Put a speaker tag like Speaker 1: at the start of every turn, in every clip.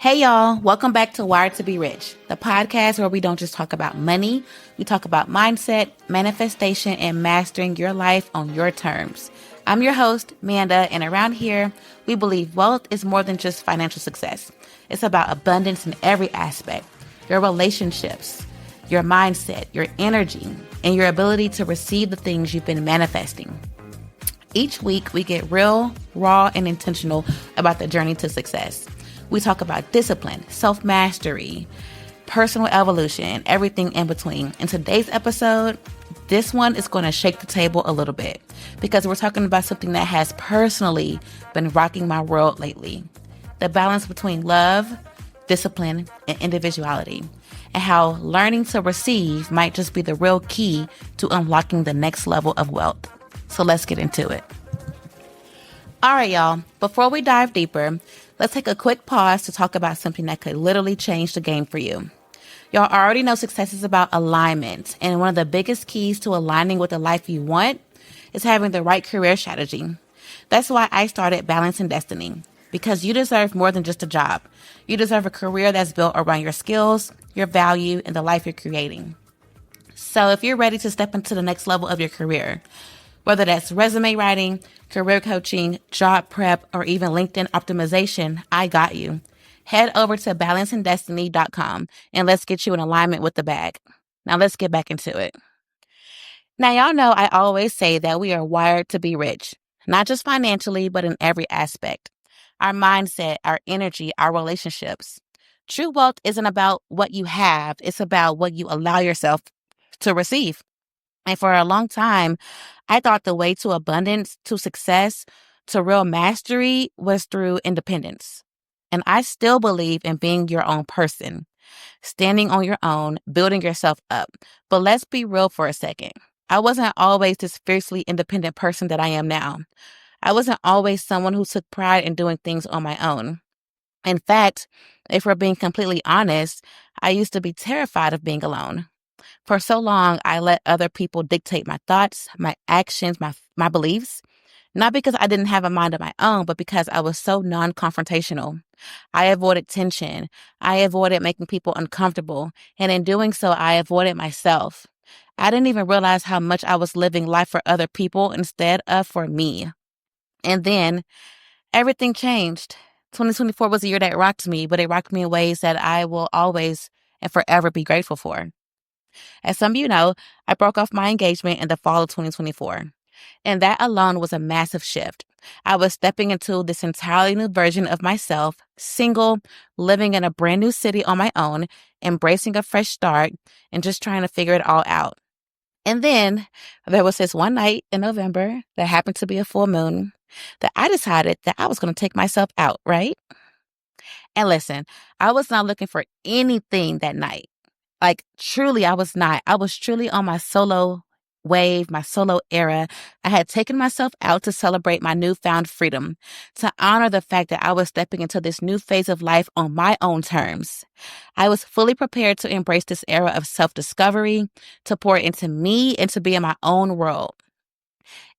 Speaker 1: Hey y'all, welcome back to Wired to Be Rich, the podcast where we don't just talk about money, we talk about mindset, manifestation, and mastering your life on your terms. I'm your host, Manda, and around here, we believe wealth is more than just financial success. It's about abundance in every aspect, your relationships, your mindset, your energy, and your ability to receive the things you've been manifesting. Each week, we get real, raw, and intentional about the journey to success. We talk about discipline, self-mastery, personal evolution, and everything in between. In today's episode, this one is going to shake the table a little bit because we're talking about something that has personally been rocking my world lately. The balance between love, discipline, and individuality, and how learning to receive might just be the real key to unlocking the next level of wealth. So let's get into it. All right, y'all. Before we dive deeper, let's take a quick pause to talk about something that could literally change the game for you. Y'all already know success is about alignment, and one of the biggest keys to aligning with the life you want is having the right career strategy. That's why I started Balancing Destiny, because you deserve more than just a job. You deserve a career that's built around your skills, your value, and the life you're creating. So if you're ready to step into the next level of your career, whether that's resume writing, career coaching, job prep, or even LinkedIn optimization, I got you. Head over to balancingdestiny.com and let's get you in alignment with the bag. Now let's get back into it. Now, y'all know I always say that we are wired to be rich, not just financially, but in every aspect. Our mindset, our energy, our relationships. True wealth isn't about what you have. It's about what you allow yourself to receive. And for a long time, I thought the way to abundance, to success, to real mastery was through independence. And I still believe in being your own person, standing on your own, building yourself up. But let's be real for a second. I wasn't always this fiercely independent person that I am now. I wasn't always someone who took pride in doing things on my own. In fact, if we're being completely honest, I used to be terrified of being alone. For so long, I let other people dictate my thoughts, my actions, my beliefs, not because I didn't have a mind of my own, but because I was so non-confrontational. I avoided tension. I avoided making people uncomfortable. And in doing so, I avoided myself. I didn't even realize how much I was living life for other people instead of for me. And then everything changed. 2024 was a year that rocked me, but it rocked me in ways that I will always and forever be grateful for. As some of you know, I broke off my engagement in the fall of 2024. And that alone was a massive shift. I was stepping into this entirely new version of myself, single, living in a brand new city on my own, embracing a fresh start, and just trying to figure it all out. And then there was this one night in November that happened to be a full moon that I decided that I was going to take myself out, right? And listen, I was not looking for anything that night. Like, truly, I was not. I was truly on my solo wave, my solo era. I had taken myself out to celebrate my newfound freedom, to honor the fact that I was stepping into this new phase of life on my own terms. I was fully prepared to embrace this era of self-discovery, to pour into me, and to be in my own world.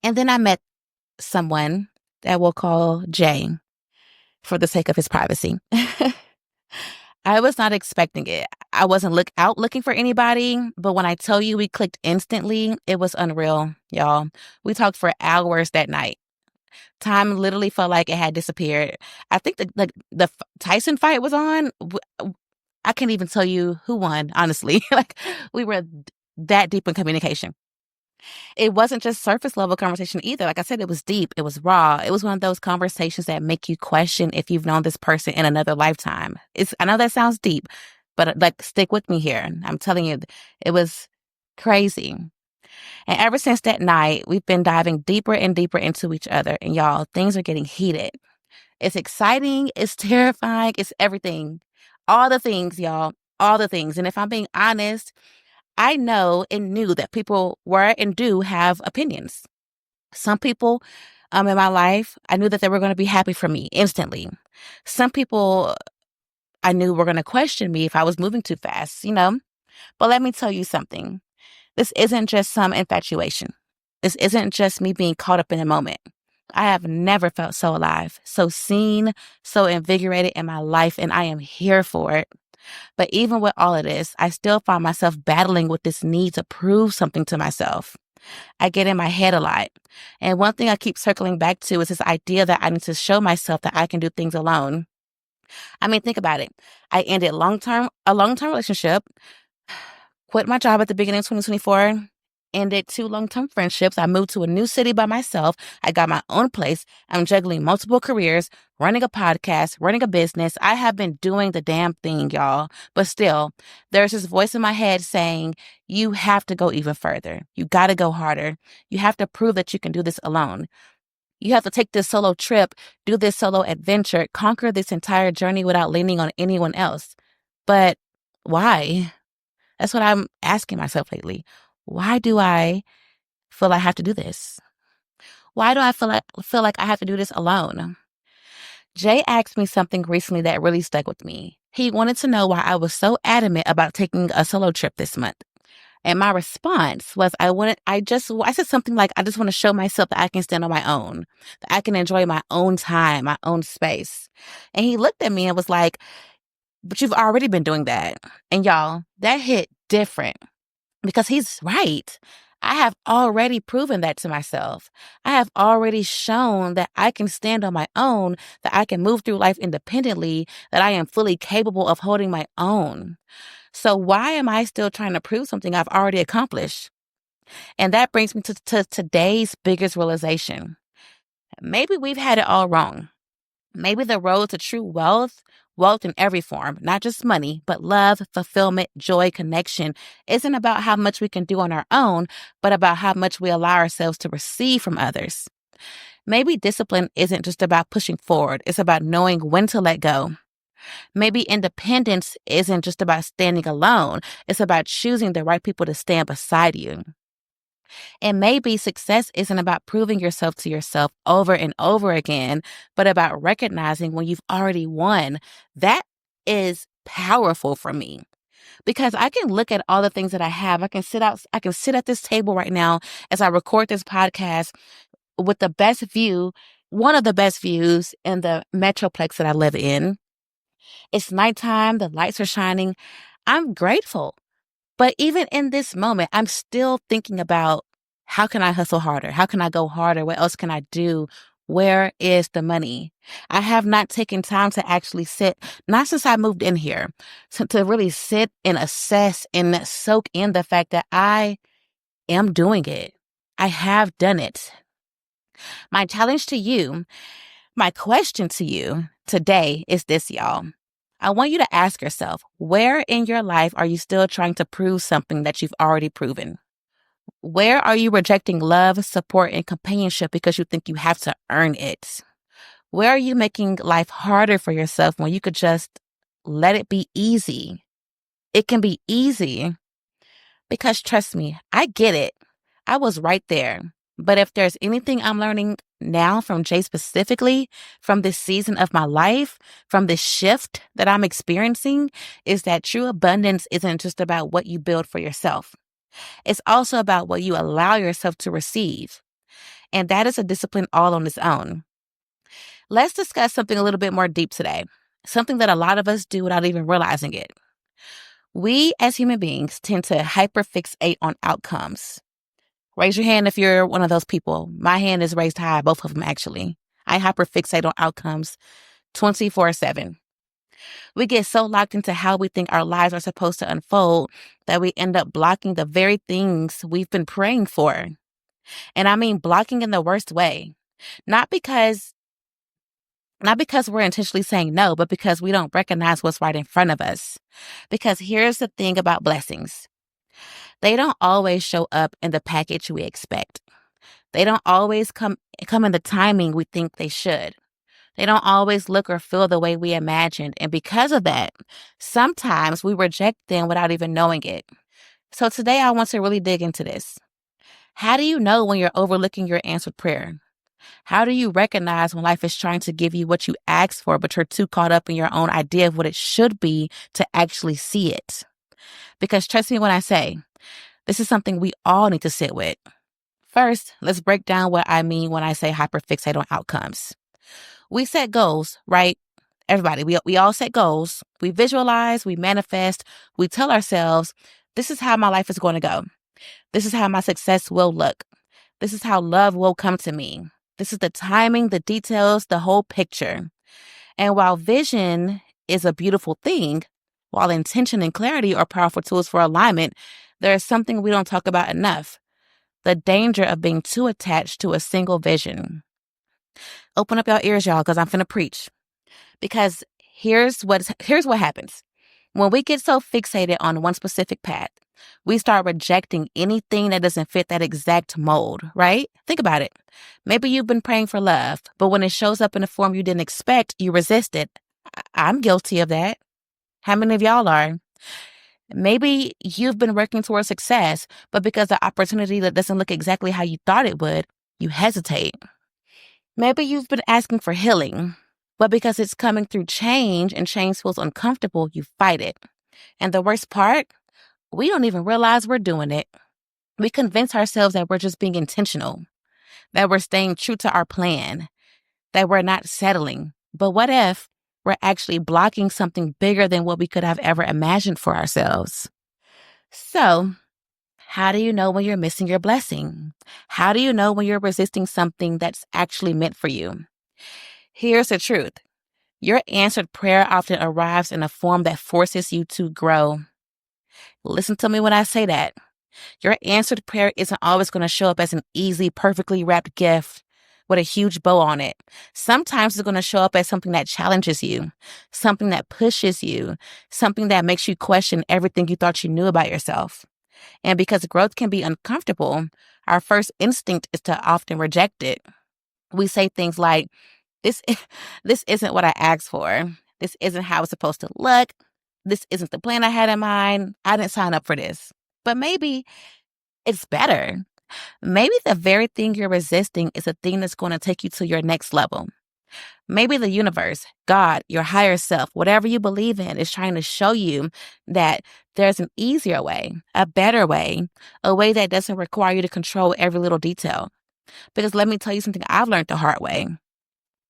Speaker 1: And then I met someone that we'll call Jay for the sake of his privacy. I was not expecting it. I wasn't out looking for anybody, but when I tell you we clicked instantly, it was unreal, y'all. We talked for hours that night. Time literally felt like it had disappeared. I think the Tyson fight was on. I can't even tell you who won, honestly. We were that deep in communication. It wasn't just surface level conversation either. Like I said, it was deep. It was raw. It was one of those conversations that make you question if you've known this person in another lifetime. I know that sounds deep, but stick with me here. I'm telling you, it was crazy. And ever since that night, we've been diving deeper and deeper into each other. And y'all, things are getting heated. It's exciting. It's terrifying. It's everything. All the things, y'all. All the things. And if I'm being honest, I know and knew that people were and do have opinions. Some people in my life, I knew that they were going to be happy for me instantly. Some people I knew were going to question me if I was moving too fast, But let me tell you something. This isn't just some infatuation. This isn't just me being caught up in a moment. I have never felt so alive, so seen, so invigorated in my life, and I am here for it. But even with all of this, I still find myself battling with this need to prove something to myself. I get in my head a lot. And one thing I keep circling back to is this idea that I need to show myself that I can do things alone. I mean, think about it. I ended a long-term relationship, quit my job at the beginning of 2024, ended 2 long-term friendships. I moved to a new city by myself. I got my own place. I'm juggling multiple careers, running a podcast, running a business. I have been doing the damn thing, y'all. But still, there's this voice in my head saying, you have to go even further. You got to go harder. You have to prove that you can do this alone. You have to take this solo trip, do this solo adventure, conquer this entire journey without leaning on anyone else. But why? That's what I'm asking myself lately. Why do I feel I have to do this? Why do I feel like I have to do this alone? Jay asked me something recently that really stuck with me. He wanted to know why I was so adamant about taking a solo trip this month. And my response was I said something like, I just want to show myself that I can stand on my own, that I can enjoy my own time, my own space. And he looked at me and was like, but you've already been doing that. And y'all, that hit different because he's right. I have already proven that to myself. I have already shown that I can stand on my own, that I can move through life independently, that I am fully capable of holding my own. So why am I still trying to prove something I've already accomplished? And that brings me to today's biggest realization. Maybe we've had it all wrong. Maybe the road to true wealth in every form, not just money, but love, fulfillment, joy, connection, isn't about how much we can do on our own, but about how much we allow ourselves to receive from others. Maybe discipline isn't just about pushing forward. It's about knowing when to let go. Maybe independence isn't just about standing alone. It's about choosing the right people to stand beside you. And maybe success isn't about proving yourself to yourself over and over again, but about recognizing when you've already won. That is powerful for me because I can look at all the things that I have. I can sit at this table right now as I record this podcast with the best view, one of the best views in the metroplex that I live in. It's nighttime, the lights are shining. I'm grateful. But even in this moment, I'm still thinking about how can I hustle harder? How can I go harder? What else can I do? Where is the money? I have not taken time to actually sit, not since I moved in here, to really sit and assess and soak in the fact that I am doing it. I have done it. My challenge to you, my question to you today is this, y'all. I want you to ask yourself, where in your life are you still trying to prove something that you've already proven? Where are you rejecting love, support, and companionship because you think you have to earn it? Where are you making life harder for yourself when you could just let it be easy? It can be easy because trust me, I get it. I was right there. But if there's anything I'm learning now from Jay specifically, from this season of my life, from this shift that I'm experiencing, is that true abundance isn't just about what you build for yourself. It's also about what you allow yourself to receive. And that is a discipline all on its own. Let's discuss something a little bit more deep today, something that a lot of us do without even realizing it. We as human beings tend to hyper-fixate on outcomes. Raise your hand if you're one of those people. My hand is raised high, both of them actually. I hyper-fixate on outcomes 24/7. We get so locked into how we think our lives are supposed to unfold that we end up blocking the very things we've been praying for. And I mean blocking in the worst way. Not because we're intentionally saying no, but because we don't recognize what's right in front of us. Because here's the thing about blessings. They don't always show up in the package we expect. They don't always come in the timing we think they should. They don't always look or feel the way we imagined. And because of that, sometimes we reject them without even knowing it. So today I want to really dig into this. How do you know when you're overlooking your answered prayer? How do you recognize when life is trying to give you what you asked for, but you're too caught up in your own idea of what it should be to actually see it? Because trust me when I say, this is something we all need to sit with. First, let's break down what I mean when I say hyperfixate on outcomes. We set goals, right? Everybody, we all set goals. We visualize, we manifest, we tell ourselves, this is how my life is going to go. This is how my success will look. This is how love will come to me. This is the timing, the details, the whole picture. And while vision is a beautiful thing, while intention and clarity are powerful tools for alignment, there is something we don't talk about enough: the danger of being too attached to a single vision. Open up your ears, y'all, because I'm finna preach. Because here's what happens. When we get so fixated on one specific path, we start rejecting anything that doesn't fit that exact mold, right? Think about it. Maybe you've been praying for love, but when it shows up in a form you didn't expect, you resist it. I'm guilty of that. How many of y'all are? Maybe you've been working towards success, but because the opportunity that doesn't look exactly how you thought it would, you hesitate. Maybe you've been asking for healing, but because it's coming through change and change feels uncomfortable, you fight it. And the worst part, we don't even realize we're doing it. We convince ourselves that we're just being intentional, that we're staying true to our plan, that we're not settling. But what if we're actually blocking something bigger than what we could have ever imagined for ourselves? So, how do you know when you're missing your blessing? How do you know when you're resisting something that's actually meant for you? Here's the truth. Your answered prayer often arrives in a form that forces you to grow. Listen to me when I say that. Your answered prayer isn't always going to show up as an easy, perfectly wrapped gift with a huge bow on it. Sometimes it's going to show up as something that challenges you, something that pushes you, something that makes you question everything you thought you knew about yourself. And because growth can be uncomfortable, our first instinct is to often reject it. We say things like, this isn't what I asked for. This isn't how it's supposed to look. This isn't the plan I had in mind. I didn't sign up for this. But maybe it's better. Maybe the very thing you're resisting is a thing that's going to take you to your next level. Maybe the universe, God, your higher self, whatever you believe in, is trying to show you that there's an easier way, a better way, a way that doesn't require you to control every little detail. Because let me tell you something I've learned the hard way.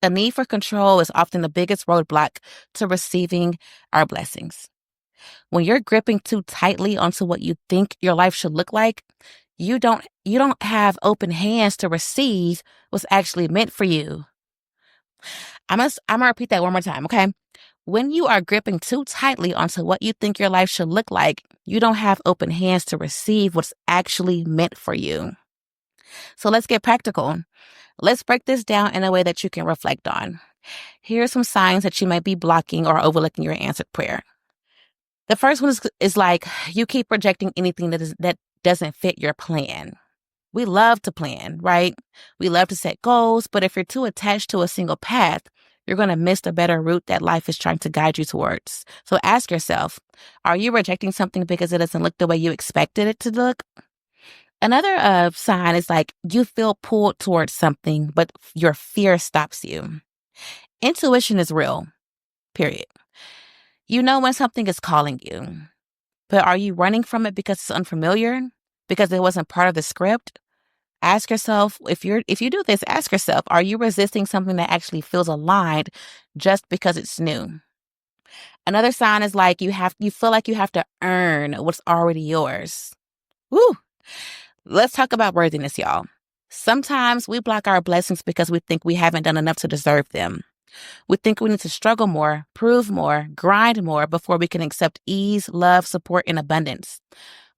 Speaker 1: The need for control is often the biggest roadblock to receiving our blessings. When you're gripping too tightly onto what you think your life should look like, you don't have open hands to receive what's actually meant for you. I'm gonna repeat that one more time, okay? When you are gripping too tightly onto what you think your life should look like, you don't have open hands to receive what's actually meant for you. So let's get practical. Let's break this down in a way that you can reflect on. Here are some signs that you might be blocking or overlooking your answered prayer. The first one is like you keep rejecting anything that doesn't fit your plan. We love to plan, right? We love to set goals, but if you're too attached to a single path, you're going to miss the better route that life is trying to guide you towards. So ask yourself, are you rejecting something because it doesn't look the way you expected it to look? Another sign is like you feel pulled towards something, but your fear stops you. Intuition is real, period. You know when something is calling you, but are you running from it because it's unfamiliar? Because it wasn't part of the script? Ask yourself, if you do this, ask yourself, are you resisting something that actually feels aligned just because it's new? Another sign is like you feel like you have to earn what's already yours. Woo! Let's talk about worthiness, y'all. Sometimes we block our blessings because we think we haven't done enough to deserve them. We think we need to struggle more, prove more, grind more before we can accept ease, love, support, and abundance.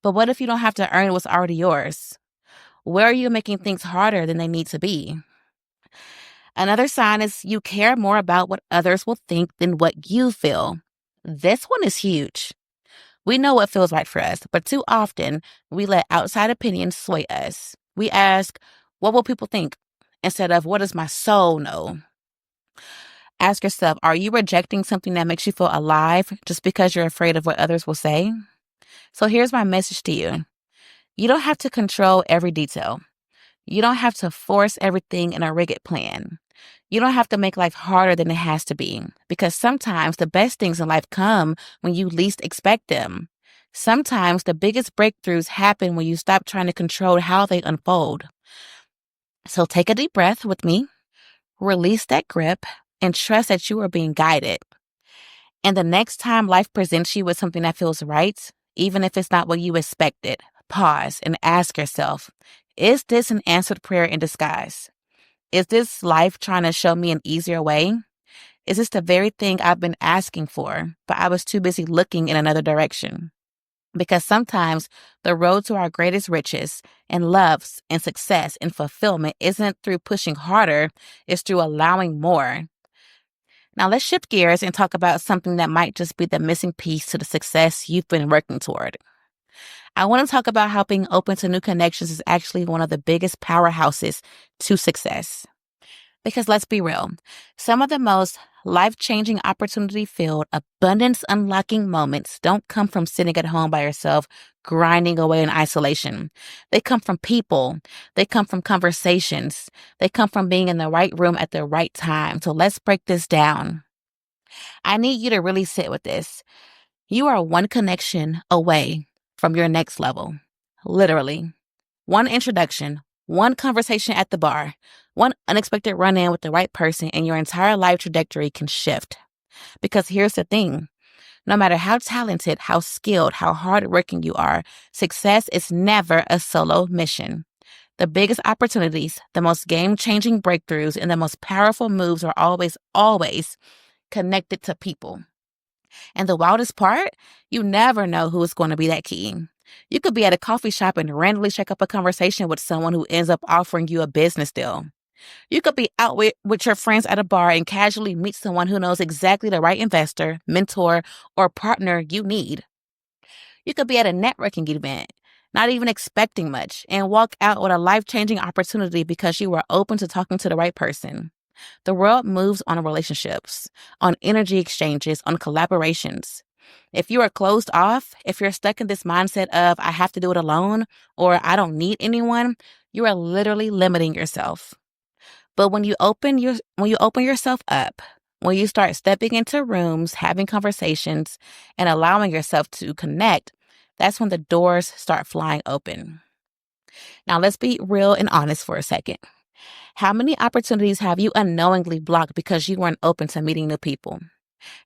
Speaker 1: But what if you don't have to earn what's already yours? Where are you making things harder than they need to be? Another sign is you care more about what others will think than what you feel. This one is huge. We know what feels right for us, but too often we let outside opinions sway us. We ask, what will people think? Instead of, what does my soul know? Ask yourself, are you rejecting something that makes you feel alive just because you're afraid of what others will say? So here's my message to you. You don't have to control every detail. You don't have to force everything in a rigid plan. You don't have to make life harder than it has to be, because sometimes the best things in life come when you least expect them. Sometimes the biggest breakthroughs happen when you stop trying to control how they unfold. So take a deep breath with me, release that grip, and trust that you are being guided. And the next time life presents you with something that feels right, even if it's not what you expected, pause and ask yourself, is this an answered prayer in disguise? Is this life trying to show me an easier way? Is this the very thing I've been asking for, but I was too busy looking in another direction? Because sometimes the road to our greatest riches and loves and success and fulfillment isn't through pushing harder, it's through allowing more. Now let's shift gears and talk about something that might just be the missing piece to the success you've been working toward. I want to talk about how being open to new connections is actually one of the biggest powerhouses to success. Because let's be real, some of the most life-changing opportunity-filled, abundance-unlocking moments don't come from sitting at home by yourself, grinding away in isolation. They come from people. They come from conversations. They come from being in the right room at the right time. So let's break this down. I need you to really sit with this. You are one connection away from your next level. Literally. One introduction, one conversation at the bar, one unexpected run-in with the right person, and your entire life trajectory can shift. Because here's the thing. No matter how talented, how skilled, how hardworking you are, success is never a solo mission. The biggest opportunities, the most game-changing breakthroughs, and the most powerful moves are always connected to people. And the wildest part, you never know who is going to be that key. You could be at a coffee shop and randomly strike up a conversation with someone who ends up offering you a business deal. You could be out with your friends at a bar and casually meet someone who knows exactly the right investor, mentor, or partner you need. You could be at a networking event, not even expecting much, and walk out with a life-changing opportunity because you were open to talking to the right person. The world moves on relationships, on energy exchanges, on collaborations. If you are closed off, if you're stuck in this mindset of I have to do it alone or I don't need anyone, you are literally limiting yourself. But when you open yourself up, when you start stepping into rooms, having conversations, and allowing yourself to connect, that's when the doors start flying open. Now let's be real and honest for a second. How many opportunities have you unknowingly blocked because you weren't open to meeting new people?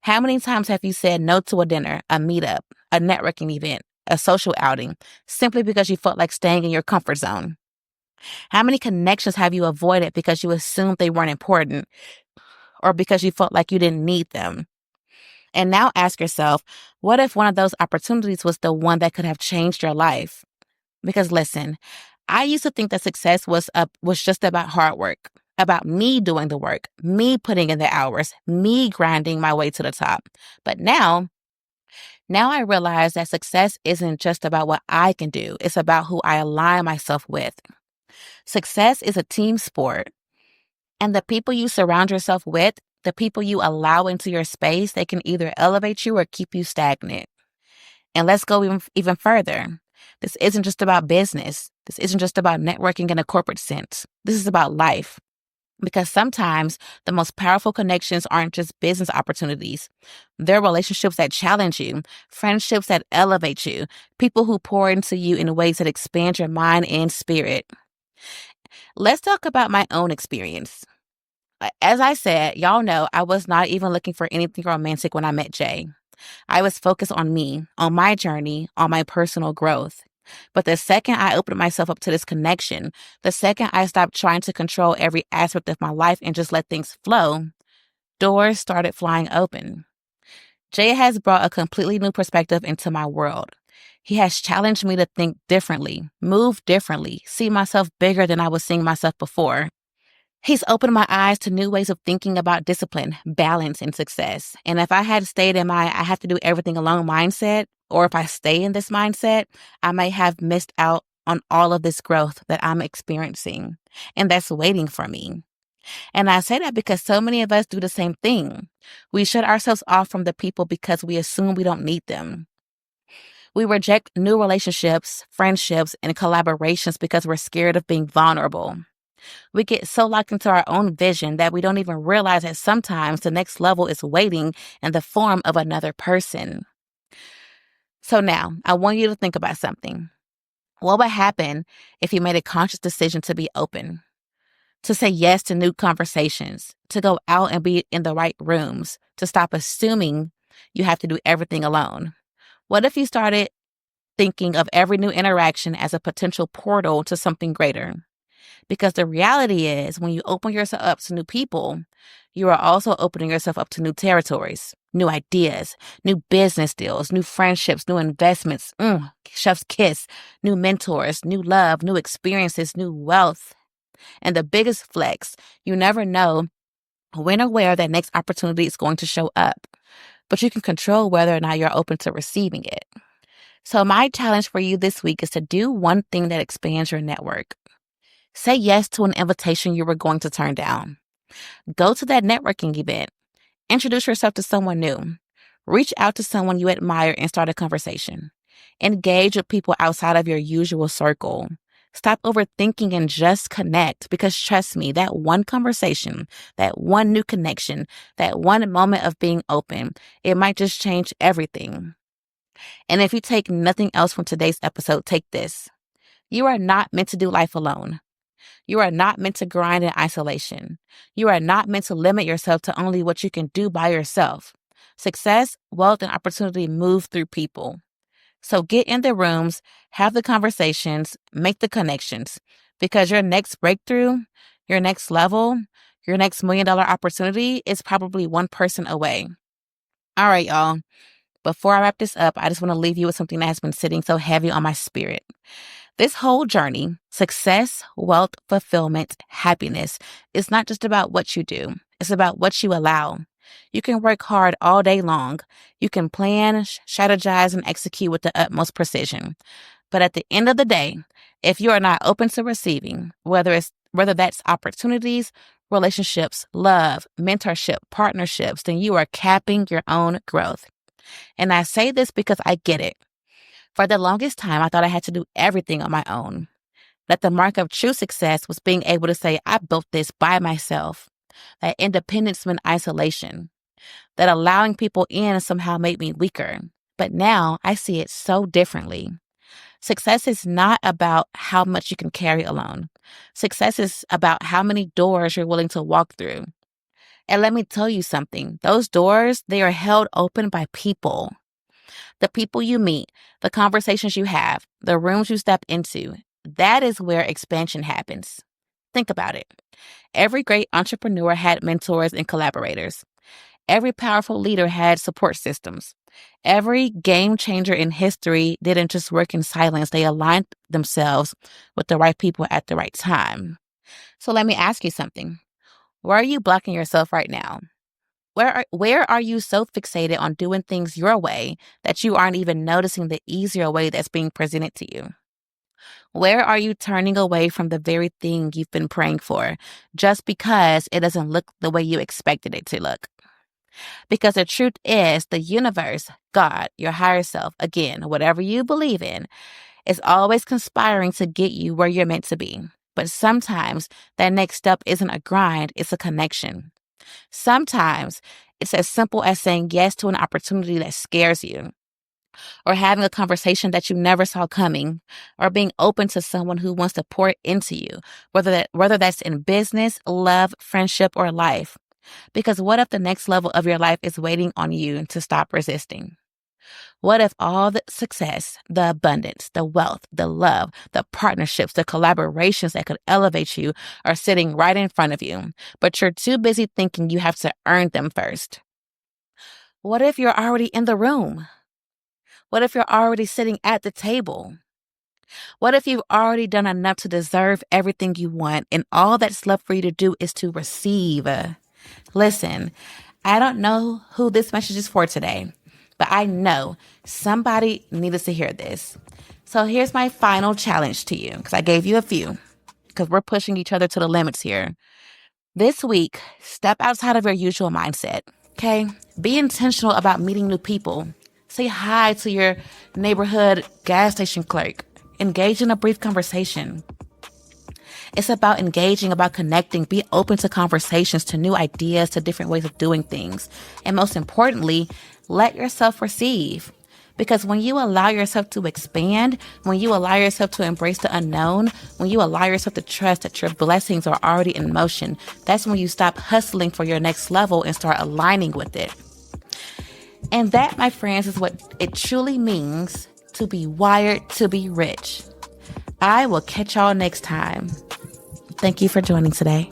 Speaker 1: How many times have you said no to a dinner, a meetup, a networking event, a social outing, simply because you felt like staying in your comfort zone? How many connections have you avoided because you assumed they weren't important or because you felt like you didn't need them? And now ask yourself, what if one of those opportunities was the one that could have changed your life? Because listen, I used to think that success was just about hard work, about me doing the work, me putting in the hours, me grinding my way to the top. But now I realize that success isn't just about what I can do. It's about who I align myself with. Success is a team sport, and the people you surround yourself with, the people you allow into your space, they can either elevate you or keep you stagnant. And let's go even further. This isn't just about business. This isn't just about networking in a corporate sense. This is about life. Because sometimes the most powerful connections aren't just business opportunities. They're relationships that challenge you, friendships that elevate you, people who pour into you in ways that expand your mind and spirit. Let's talk about my own experience. As I said, y'all know I was not even looking for anything romantic when I met Jay. I was focused on me, on my journey, on my personal growth. But the second I opened myself up to this connection, the second I stopped trying to control every aspect of my life and just let things flow, doors started flying open. Jay has brought a completely new perspective into my world. He has challenged me to think differently, move differently, see myself bigger than I was seeing myself before. He's opened my eyes to new ways of thinking about discipline, balance, and success. And if I had stayed in my I have to do everything alone mindset, or if I stay in this mindset, I might have missed out on all of this growth that I'm experiencing. And that's waiting for me. And I say that because so many of us do the same thing. We shut ourselves off from the people because we assume we don't need them. We reject new relationships, friendships, and collaborations because we're scared of being vulnerable. We get so locked into our own vision that we don't even realize that sometimes the next level is waiting in the form of another person. So now, I want you to think about something. What would happen if you made a conscious decision to be open? to say yes to new conversations, to go out and be in the right rooms, to stop assuming you have to do everything alone? What if you started thinking of every new interaction as a potential portal to something greater? Because the reality is, when you open yourself up to new people, you are also opening yourself up to new territories, new ideas, new business deals, new friendships, new investments, chef's kiss, new mentors, new love, new experiences, new wealth. And the biggest flex, you never know when or where that next opportunity is going to show up, but you can control whether or not you're open to receiving it. So my challenge for you this week is to do one thing that expands your network. Say yes to an invitation you were going to turn down. Go to that networking event. Introduce yourself to someone new. Reach out to someone you admire and start a conversation. Engage with people outside of your usual circle. Stop overthinking and just connect, because trust me, that one conversation, that one new connection, that one moment of being open, it might just change everything. And if you take nothing else from today's episode, take this. You are not meant to do life alone. You are not meant to grind in isolation. You are not meant to limit yourself to only what you can do by yourself. Success, wealth, and opportunity move through people. So get in the rooms, have the conversations, make the connections, because your next breakthrough, your next level, your next $1 million opportunity is probably one person away. All right, y'all. Before I wrap this up, I just want to leave you with something that has been sitting so heavy on my spirit. This whole journey, success, wealth, fulfillment, happiness, is not just about what you do. It's about what you allow. You can work hard all day long. You can plan, strategize, and execute with the utmost precision. But at the end of the day, if you are not open to receiving, whether that's opportunities, relationships, love, mentorship, partnerships, then you are capping your own growth. And I say this because I get it. For the longest time, I thought I had to do everything on my own. That the mark of true success was being able to say, I built this by myself. That independence meant isolation. That allowing people in somehow made me weaker. But now I see it so differently. Success is not about how much you can carry alone. Success is about how many doors you're willing to walk through. And let me tell you something. Those doors, they are held open by people. The people you meet, the conversations you have, the rooms you step into, that is where expansion happens. Think about it. Every great entrepreneur had mentors and collaborators. Every powerful leader had support systems. Every game changer in history didn't just work in silence. They aligned themselves with the right people at the right time. So let me ask you something. Where are you blocking yourself right now? Where are you so fixated on doing things your way that you aren't even noticing the easier way that's being presented to you? Where are you turning away from the very thing you've been praying for just because it doesn't look the way you expected it to look? Because the truth is, the universe, God, your higher self, again, whatever you believe in, is always conspiring to get you where you're meant to be. But sometimes that next step isn't a grind, it's a connection. Sometimes it's as simple as saying yes to an opportunity that scares you, or having a conversation that you never saw coming, or being open to someone who wants to pour into you, whether that's in business, love, friendship, or life. Because what if the next level of your life is waiting on you to stop resisting? What if all the success, the abundance, the wealth, the love, the partnerships, the collaborations that could elevate you are sitting right in front of you, but you're too busy thinking you have to earn them first? What if you're already in the room? What if you're already sitting at the table? What if you've already done enough to deserve everything you want and all that's left for you to do is to receive? Listen, I don't know who this message is for today, but I know somebody needed to hear this. So here's my final challenge to you, because I gave you a few, because we're pushing each other to the limits here. This week, step outside of your usual mindset, okay? Be intentional about meeting new people. Say hi to your neighborhood gas station clerk. Engage in a brief conversation. It's about engaging, about connecting. Be open to conversations, to new ideas, to different ways of doing things. And most importantly, let yourself receive. Because when you allow yourself to expand, when you allow yourself to embrace the unknown, when you allow yourself to trust that your blessings are already in motion, that's when you stop hustling for your next level and start aligning with it. And that, my friends, is what it truly means to be wired to be rich. I will catch y'all next time. Thank you for joining today.